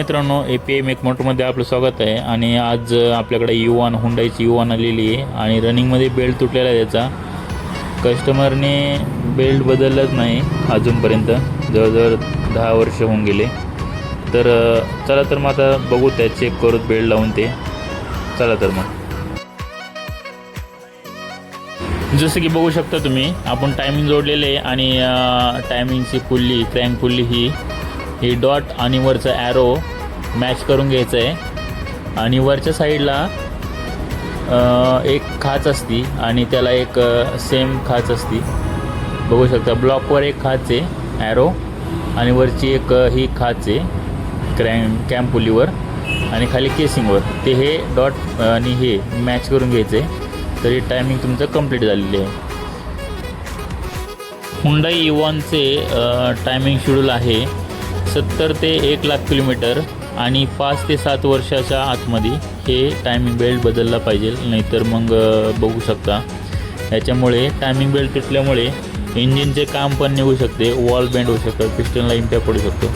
मित्रांनो, API make मोटरमध्ये आपलं स्वागत आहे। आणि आज आपल्याकडे युवान हुंडाईची युवान आलेली आहे आणि रनिंगमध्ये बेल्ट तुटलेला आहे त्याचा। कस्टमरने बेल्ट बदललाच नाही अजूनपर्यंत, जवळजवळ 10 वर्ष होऊन गेले। तर चला तर मग आता बघू, त्या चेक करू बेल्ट लावून ते। चला तर मग, जसं की बघू शकता तुम्ही, आपण टायमिंग जोडलेले आहे आणि टायमिंगची पुल्ली, क्रँक पुल्ली ही डॉट आणि वरचा ॲरो मॅच करून घ्यायचं आहे। आणि वरच्या साईडला एक खाच असती आणि त्याला एक सेम खाच असती, बघू शकता। ब्लॉकवर एक खाच आहे ॲरो आणि वरची एक ही खाच आहे कॅम्प पुलीवर आणि खाली केसिंगवर, ते हे डॉट आणि हे मॅच करून घ्यायचं आहे। तरी टायमिंग तुमचं कंप्लीट झालेली आहे। हुंडाई युवानचे टायमिंग शेड्यूल आहे 70 ते 1 लाख किलोमीटर आणि 5 ते 7 वर्षाच्या आतमध्ये हे टायमिंग बेल्ट बदलला पाहिजे, नाहीतर मग बघू शकता याच्यामुळे टायमिंग बेल्ट तुटल्यामुळे इंजिनचे काम पण निघू शकते, वॉल बेंड होऊ शकतं, पिस्टनला इम्पॅक्ट पडू शकतो।